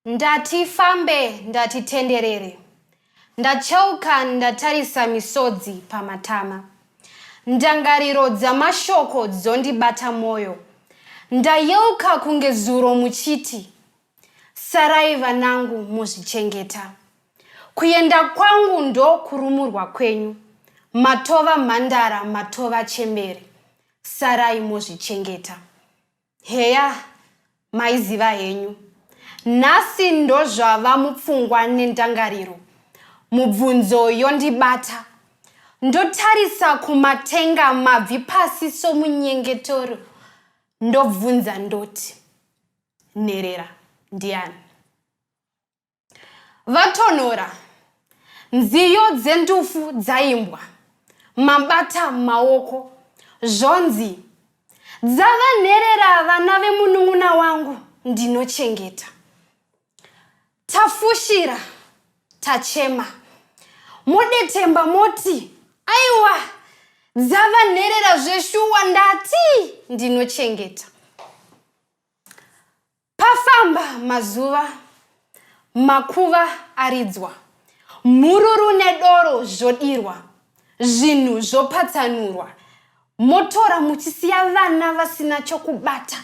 Ndati fambe, ndati tenderere. Ndacheuka ndatarisa misodzi pamatama. Ndangariro dzamashoko dzondibata moyo. Ndayeuka kunge zuro muchiti. Sarai vanangu muzvichengeta. Kuenda kwangu ndo kurumurwa kwenyu. Matova mandara, matova chembere. Sarai muzvichengeta. Heya, maiziva henyu. Nasi ndo zvava mupfungwa nendangariro. Mubvunzo yondibata. Ndotarisa kumatenga mabvi pasi somunyengetoro. Ndobvunza ndoti. Nherera ndiani? Vatonhora. Nziyo dzendufu dzaimbwa. Mabata maoko. Zvonzi. Dzava nherera vana vemunun'una wangu ndinochengeta. Tafushira, tachema. Modetemba moti, aiwa, dzava nherera zveshuwa ndati ndinochengeta. Pafamba mazuva, makuva aridzwa. Mururu nedoro zvodirwa. Zvinhu zvopatsanurwa. Motora muchisiya vana vasina chokubata.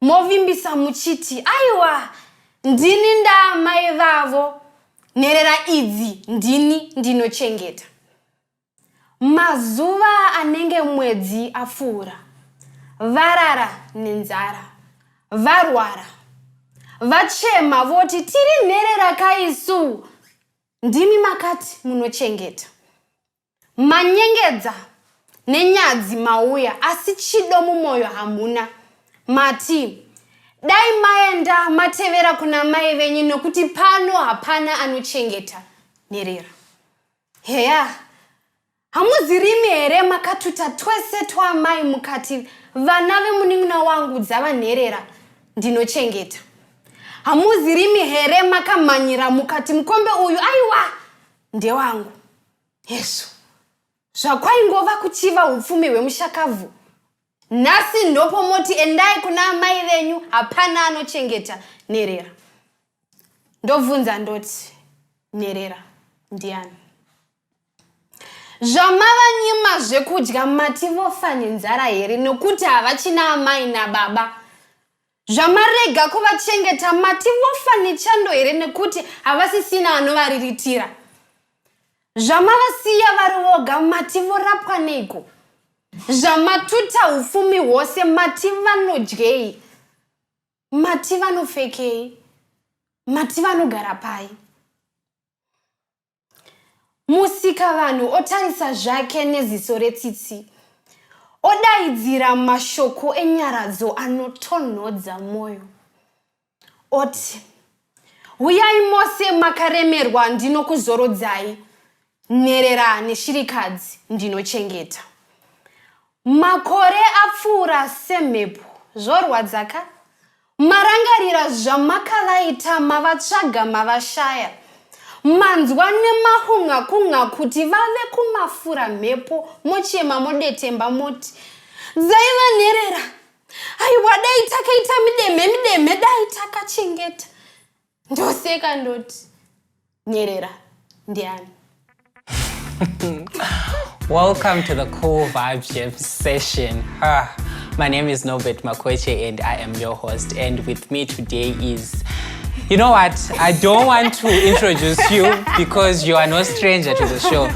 Movimbisa muchiti, aiwa, ndini ndamai vavo. Nherera idzi ndini ndinochengeta. Mazuva anenge mwedzi afura. Varara nenzara. Varwara. Vachema voti tiri nherera kaisu. Ndimi makati munochengeta. Manyengedza nenyadzi mauya asi chido mumoyo hamuna. Mati, dai maenda matevera kuna mai venyu nokuti pano hapana anochengeta nherera. Heya, hamuzirimi here makatuta twese twamai mukati vana vemunun'una wangu dzava nherera ndinochengeta. Hamuzirimi here makamanyira mukati mukombe uyu aiwa ndewangu. Yesu, zvakwaingova kuchiva upfumi hwemushakavhu. Nasi ndopo moti endai kuna mai venyu hapana anochengeta nherera. Ndobvunza ndoti nherera ndiani? Zvamava nyima zvekudya mati vofa nenzara here nokuti havachina amai nababa. Zvamarega kuvachengeta mati vofa nechando here nekuti havasisina anovariritira. Zvamavasiya vari voga mati vorapwa neiko? Zvamatuta ufumi hwose mati vanodyei? Mati vanopfekei? Mati vanogara pai? Musika vanhu otarisa zvake neziso retsitsi. Odaidzira mashoko enyaradzo anotonhodza moyo. Oti, huyai mose makaremerwa ndinokuzorodzai. Nherera neshirikadzi ndinochengeta. Makore apfuura semhepo, zvorwadzaka. Marangarira zvamakavaita mavatsvaga mavashaya. Manzwa nemahunga kunga kuti vave kumafura mhepo mochema modetemba moti. Dzaiva nherera. Aiwa dai takaita midemhe dai takachengeta. Ndoseka ndoti. Nherera ndiani? Welcome to the Cool Vibes Jam session. My name is Norbert Makweche and I am your host. And with me today is, you know what? I don't want to introduce you because you are no stranger to the show.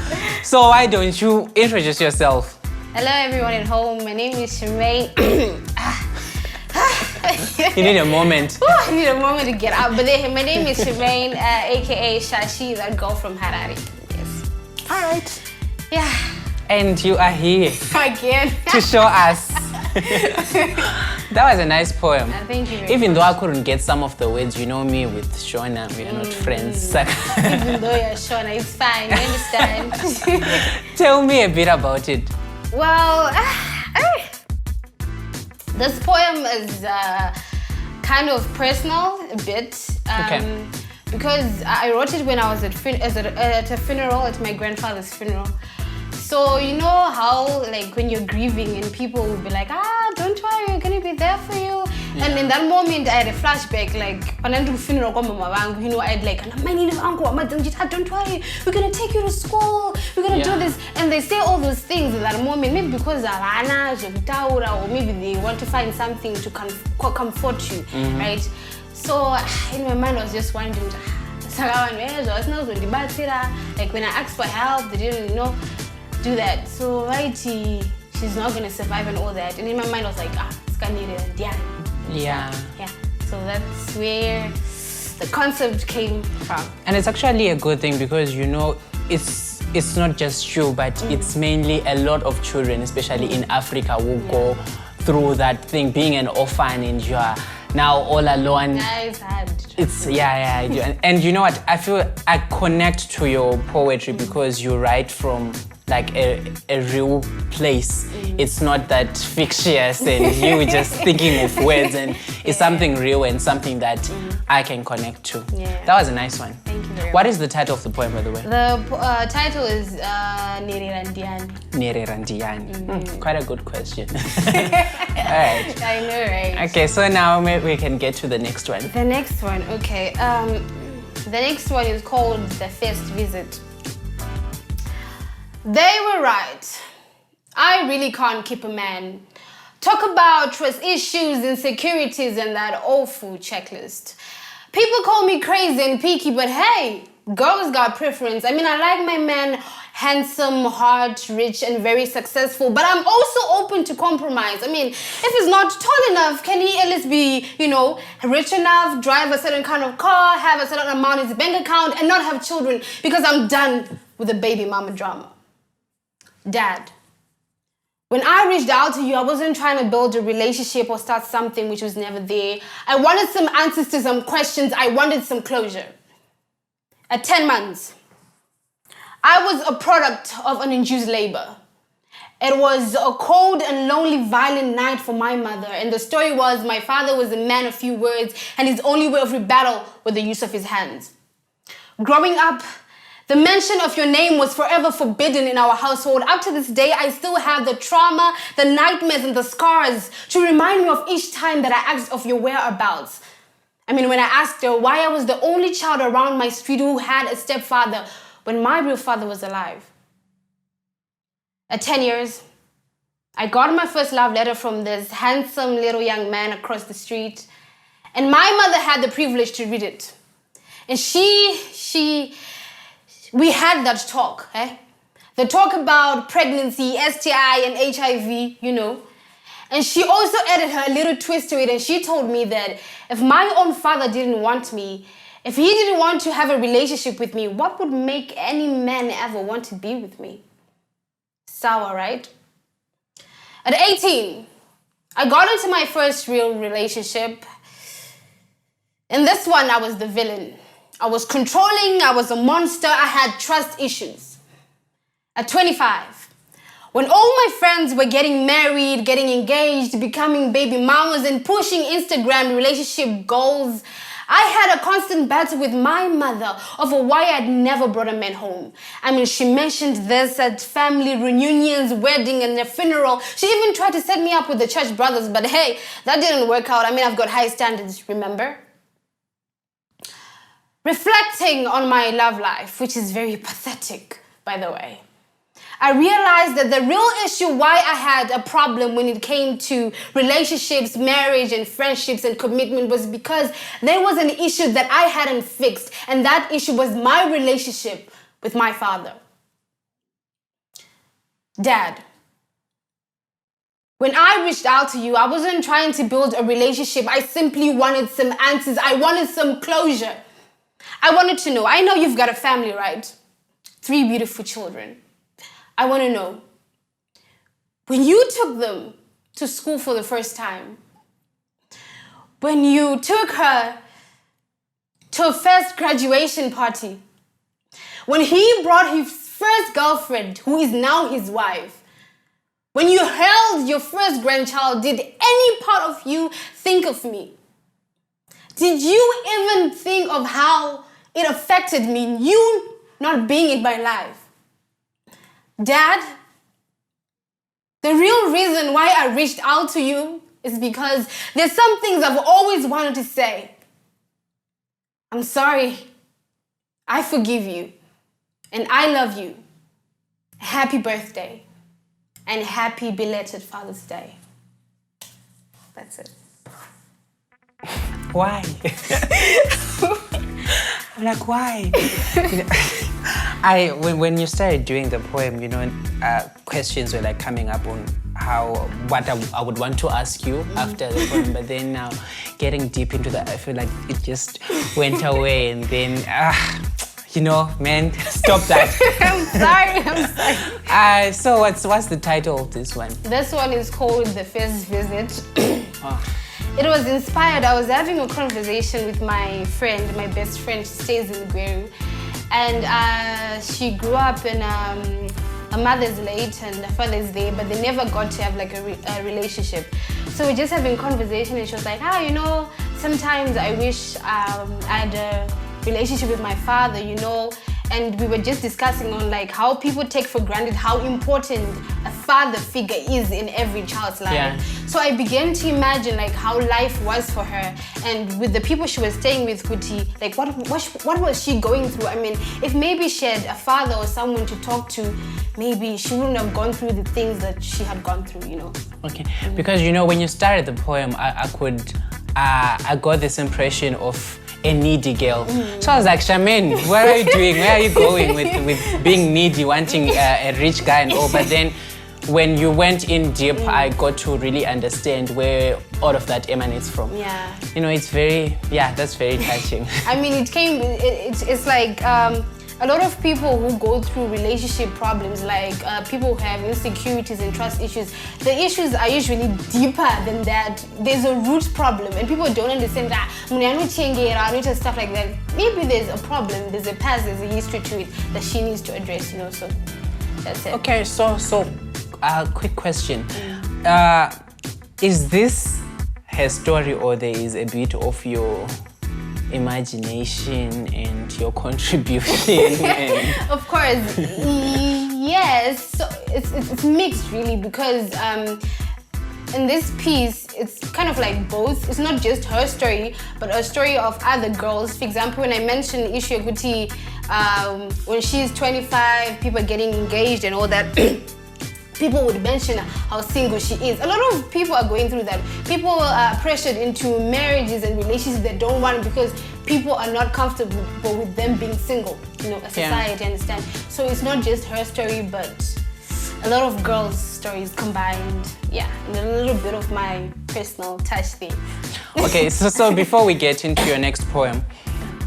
So why don't you introduce yourself? Hello everyone at home. My name is Shemaine. You need a moment. I need a moment to get out. But my name is Shemaine, aka Shashi, that girl from Harare. Yes. All right. Yeah. And you are here Again. to show us. That was a nice poem. Thank you very Even much. though I couldn't get some of the words, you know me with Shona, we are not friends. Even though you're Shona, it's fine. You understand? Tell me a bit about it. Well, this poem is kind of personal, a bit. Okay. because I wrote it when I was at a funeral, at my grandfather's funeral. So you know how like when you're grieving and people will be like, don't worry, we're gonna be there for you. Yeah. And in that moment I had a flashback, like when I do funeral, you know, I had like, my name is uncle, don't worry, we're gonna take you to school, we're gonna do this. And they say all those things in that moment, maybe because or maybe they want to find something to comfort you, right? So in my mind I was just wondering, like when I asked for help, they didn't do that. So right, she's not gonna survive and all that. And in my mind I was like, yeah. So that's where the concept came from. And it's actually a good thing because you know it's not just you, but it's mainly a lot of children, especially in Africa, who go through that thing, being an orphan, and you are now all alone. It's hard. It's I do. And you know what? I feel I connect to your poetry because you write from like a real place. It's not that fictitious and you just thinking of words, and it's something real and something that I can connect to. Yeah. That was a nice one. Thank you very What much. is the title of the poem, by the way? The title is Nerirandiani. Nerirandiani. Quite a good question. All right. I know, right? Okay, so now maybe we can get to the next one. The next one, okay. The next one is called The First Visit. They were right. I really can't keep a man. Talk about trust issues, insecurities, and that awful checklist. People call me crazy and peaky, but hey, girls got preference. I mean, I like my man handsome, hot, rich, and very successful, but I'm also open to compromise. I mean, if he's not tall enough, can he at least be, rich enough, drive a certain kind of car, have a certain amount in his bank account, and not have children, because I'm done with the baby mama drama. Dad, when I reached out to you, I wasn't trying to build a relationship or start something which was never there. I wanted some answers to some questions. I wanted some closure. At 10 months, I was a product of uninduced labor. It was a cold and lonely, violent night for my mother. And the story was my father was a man of few words, and his only way of rebuttal was the use of his hands. Growing up, the mention of your name was forever forbidden in our household. Up to this day, I still have the trauma, the nightmares, and the scars to remind me of each time that I asked of your whereabouts. I mean, when I asked her why I was the only child around my street who had a stepfather when my real father was alive. At 10 years, I got my first love letter from this handsome little young man across the street, and my mother had the privilege to read it. And we had that talk, the talk about pregnancy, STI, and HIV, And she also added her little twist to it, and she told me that if my own father didn't want me, if he didn't want to have a relationship with me, what would make any man ever want to be with me? Sour, right? At 18, I got into my first real relationship. In this one, I was the villain. I was controlling, I was a monster, I had trust issues. At 25, when all my friends were getting married, getting engaged, becoming baby mamas, and pushing Instagram relationship goals, I had a constant battle with my mother over why I'd never brought a man home. I mean, she mentioned this at family reunions, wedding, and a funeral. She even tried to set me up with the church brothers, but hey, that didn't work out. I mean, I've got high standards, remember? Reflecting on my love life, which is very pathetic, by the way, I realized that the real issue why I had a problem when it came to relationships, marriage, and friendships and commitment was because there was an issue that I hadn't fixed, and that issue was my relationship with my father. Dad, when I reached out to you, I wasn't trying to build a relationship. I simply wanted some answers. I wanted some closure. I wanted to know, I know you've got a family, right? 3 beautiful children. I want to know, when you took them to school for the first time, when you took her to a first graduation party, when he brought his first girlfriend, who is now his wife, when you held your first grandchild, did any part of you think of me? Did you even think of how it affected me, you not being in my life. Dad, the real reason why I reached out to you is because there's some things I've always wanted to say. I'm sorry. I forgive you. And I love you. Happy birthday. And happy belated Father's Day. That's it. Why? I'm like, why? When you started doing the poem, questions were like coming up on what I would want to ask you after the poem, but then now getting deep into that, I feel like it just went away, and then man, stop that. I'm sorry. So what's the title of this one? This one is called The First Visit. It was inspired. I was having a conversation with my friend, my best friend. She stays in Gweru. And she grew up in a mother's late and a father's day, but they never got to have like a relationship. So we're just having conversation, and she was like, sometimes I wish I had a relationship with my father, and we were just discussing on like how people take for granted how important a father figure is in every child's life. Yeah. So I began to imagine like how life was for her, and with the people she was staying with, Kuti, like what was she going through? I mean, if maybe she had a father or someone to talk to, maybe she wouldn't have gone through the things that she had gone through, Okay, because when you started the poem, I got this impression of a needy girl. So I was like, Charmaine, what are you doing? Where are you going with being needy, wanting a rich guy and all? But then when you went in deep, I got to really understand where all of that emanates from. Yeah. It's very, that's very touching. I mean, it's like a lot of people who go through relationship problems, like people who have insecurities and trust issues, the issues are usually deeper than that. There's a root problem, and people don't understand that. Stuff like that. Maybe there's a problem, there's a past, there's a history to it that she needs to address, so that's it. Okay, so quick question. Is this her story, or there is a bit of your imagination and your contribution? Of course, yes. So it's mixed really, because in this piece it's kind of like both. It's not just her story, but a story of other girls. For example, when I mentioned Ishu Kuti, when she's 25, people are getting engaged and all that. People would mention how single she is. A lot of people are going through that. People are pressured into marriages and relationships they don't want because people are not comfortable with them being single. A society, understand. So it's not just her story, but a lot of girls' stories combined. Yeah, and a little bit of my personal touch thing. Okay, so before we get into your next poem,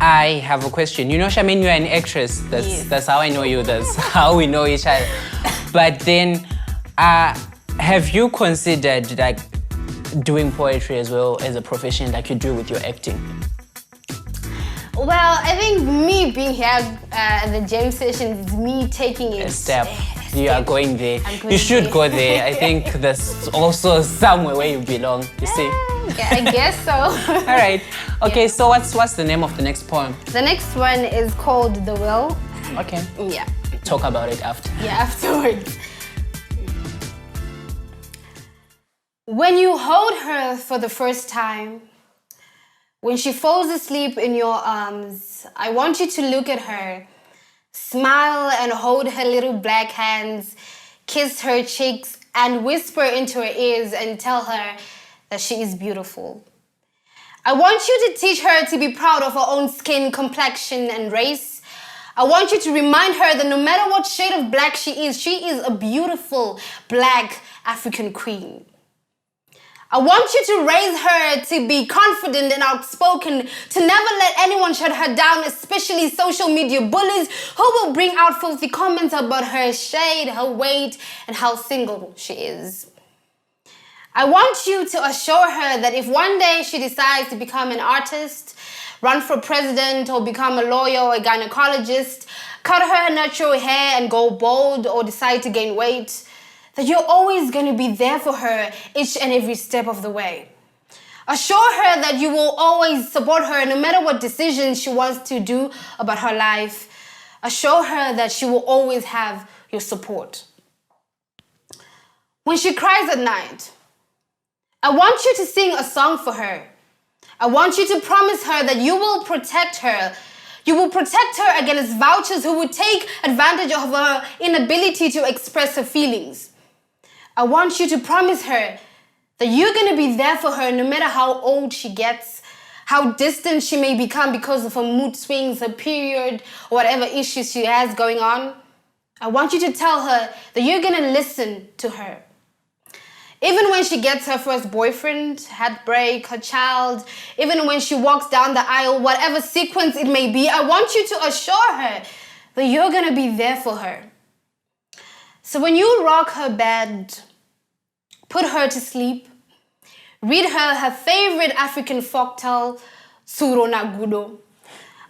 I have a question. Charmaine, you're an actress. That's how I know you. That's how we know each other. But then, have you considered like doing poetry as well as a profession, like you do with your acting? Well, I think me being here at the jam session is me taking it a step. You are going there. Going you should there. go there. I think there's also somewhere where you belong. You see? I guess so. All right. Okay. So what's the name of the next poem? The next one is called The Will. Okay. Yeah. Talk about it after. Yeah, afterwards. When you hold her for the first time, when she falls asleep in your arms, I want you to look at her, smile and hold her little black hands, kiss her cheeks and whisper into her ears and tell her that she is beautiful. I want you to teach her to be proud of her own skin, complexion and race. I want you to remind her that no matter what shade of black she is a beautiful black African queen. I want you to raise her to be confident and outspoken, to never let anyone shut her down, especially social media bullies who will bring out filthy comments about her shade, her weight, and how single she is. I want you to assure her that if one day she decides to become an artist, run for president, or become a lawyer or a gynecologist, cut her natural hair and go bald, or decide to gain weight, that you're always going to be there for her each and every step of the way. Assure her that you will always support her no matter what decisions she wants to do about her life. Assure her that she will always have your support. When she cries at night, I want you to sing a song for her. I want you to promise her that you will protect her. You will protect her against vouchers who would take advantage of her inability to express her feelings. I want you to promise her that you're going to be there for her no matter how old she gets, how distant she may become because of her mood swings, her period, or whatever issues she has going on. I want you to tell her that you're going to listen to her. Even when she gets her first boyfriend, heartbreak, her child, even when she walks down the aisle, whatever sequence it may be, I want you to assure her that you're going to be there for her. So when you rock her bed, put her to sleep, read her favorite African folktale, Suro Nagudo.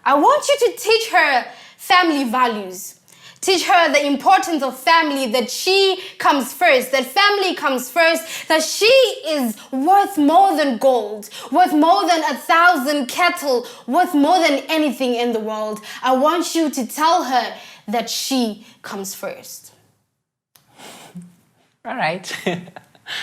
I want you to teach her family values. Teach her the importance of family, that she comes first, that family comes first, that she is worth more than gold, worth more than 1,000 cattle, worth more than anything in the world. I want you to tell her that she comes first. All right.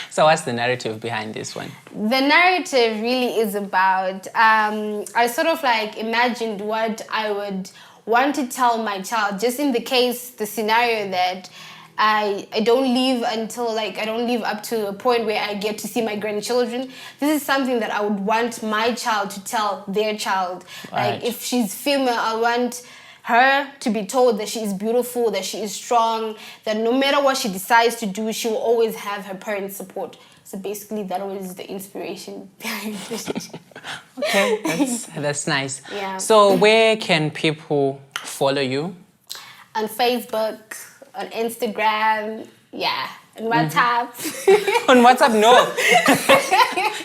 So what's the narrative behind this one? The narrative really is about, I sort of like imagined what I would want to tell my child, just in the scenario that I don't leave up to a point where I get to see my grandchildren. This is something that I would want my child to tell their child. Right. Like if she's female, I want her to be told that she is beautiful, that she is strong, that no matter what she decides to do, she will always have her parents' support. So basically, that was the inspiration behind it. Okay, that's nice. Yeah. So where can people follow you? On Facebook, on Instagram, yeah, on WhatsApp. On WhatsApp, no.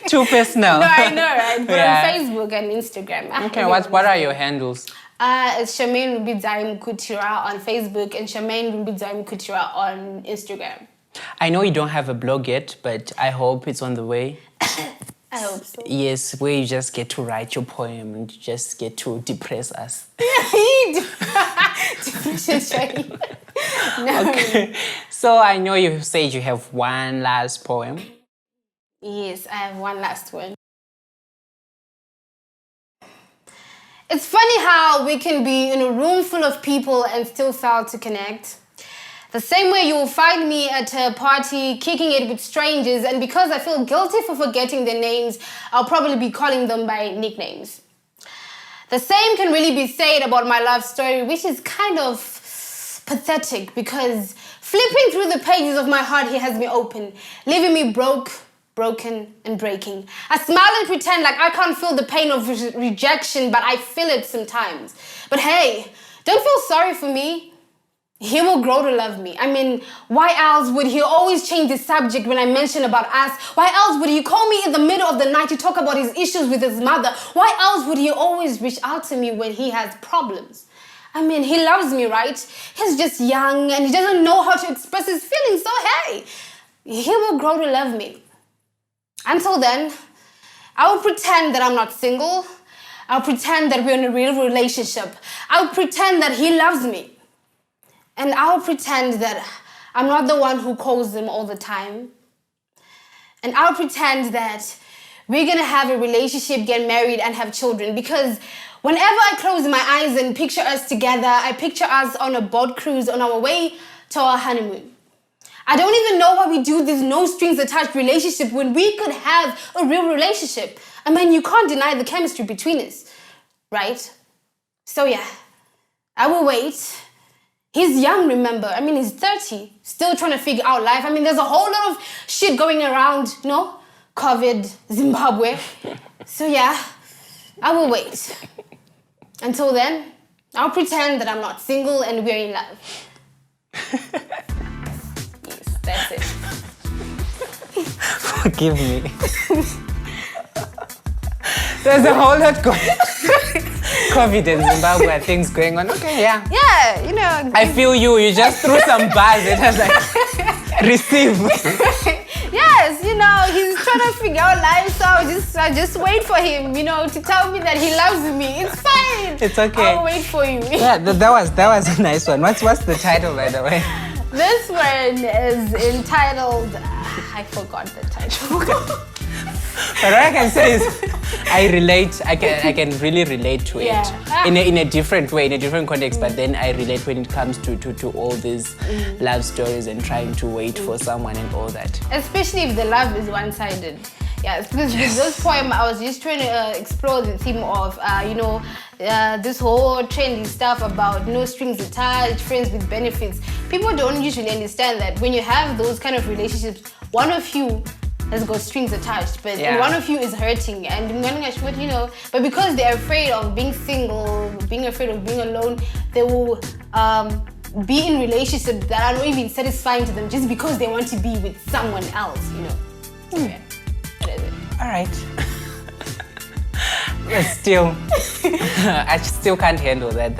Too personal. No, I know, right? But Yeah. on Facebook and Instagram. Okay, what are your handles? It's Charmaine Rumbidzai Mkutira on Facebook and Charmaine Rumbidzai Mkutira on Instagram. I know you don't have a blog yet, but I hope it's on the way. I hope so. Yes, where you just get to write your poem and you just get to depress us. No. Okay. So I know you said you have one last poem. Yes, I have one last one. It's funny how we can be in a room full of people and still fail to connect. The same way you will find me at a party kicking it with strangers, and because I feel guilty for forgetting their names, I'll probably be calling them by nicknames. The same can really be said about my love story, which is kind of pathetic because flipping through the pages of my heart, he has me open, leaving me broken and breaking. I smile and pretend like I can't feel the pain of rejection, but I feel it sometimes. But hey, don't feel sorry for me. He will grow to love me. I mean, why else would he always change the subject when I mention about us? Why else would he call me in the middle of the night to talk about his issues with his mother? Why else would he always reach out to me when he has problems? I mean, he loves me, right? He's just young and he doesn't know how to express his feelings, so hey, he will grow to love me. Until then, I will pretend that I'm not single. I'll pretend that we're in a real relationship. I'll pretend that he loves me. And I'll pretend that I'm not the one who calls him all the time. And I'll pretend that we're gonna have a relationship, get married, and have children. Because whenever I close my eyes and picture us together, I picture us on a boat cruise on our way to our honeymoon. I don't even know why we do this no strings attached relationship when we could have a real relationship. I mean, you can't deny the chemistry between us, right? So yeah, I will wait. He's young, remember? I mean, he's 30, still trying to figure out life. I mean, there's a whole lot of shit going around, you know? COVID, Zimbabwe. So yeah, I will wait. Until then, I'll pretend that I'm not single and we're in love. Yes, that's it. Forgive me. There's a whole lot going on. COVID and Zimbabwe, things going on. Okay, yeah. Yeah, you know. I feel you. You just threw some bars. It has like, receive. Yes, you know, he's trying to figure out life, so I just wait for him, you know, to tell me that he loves me. It's fine. It's okay. I'll wait for you. Yeah, that was a nice one. What's the title, by the way? This one is entitled, I forgot the title. But what I can say is, I can really relate to it. Yeah. In a different way, in a different context, but then I relate when it comes to all these love stories and trying to wait for someone and all that. Especially if the love is one-sided. Yeah, because with this poem, I was just trying to explore the theme of, this whole trendy stuff about no strings attached, friends with benefits. People don't usually understand that when you have those kind of relationships, one of you has got strings attached, but and one of you is hurting, and but because they're afraid of being single, being afraid of being alone, they will be in relationships that are not even satisfying to them just because they want to be with someone else, Yeah. That is it. All right. But still, I still can't handle that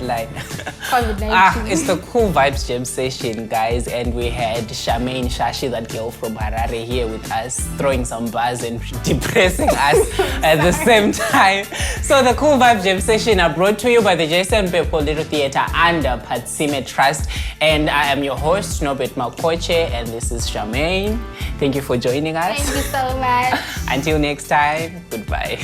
line. COVID-19. It's the Cool Vibes Jam session, guys, and we had Charmaine Shashi, that girl from Harare, here with us, throwing some bars and depressing us at the same time. So the Cool Vibes Jam session are brought to you by the Jason Pepo Little Theatre under Patsime Trust, and I am your host, Nobet Makoche, and this is Charmaine. Thank you for joining us. Thank you so much. Until next time, goodbye.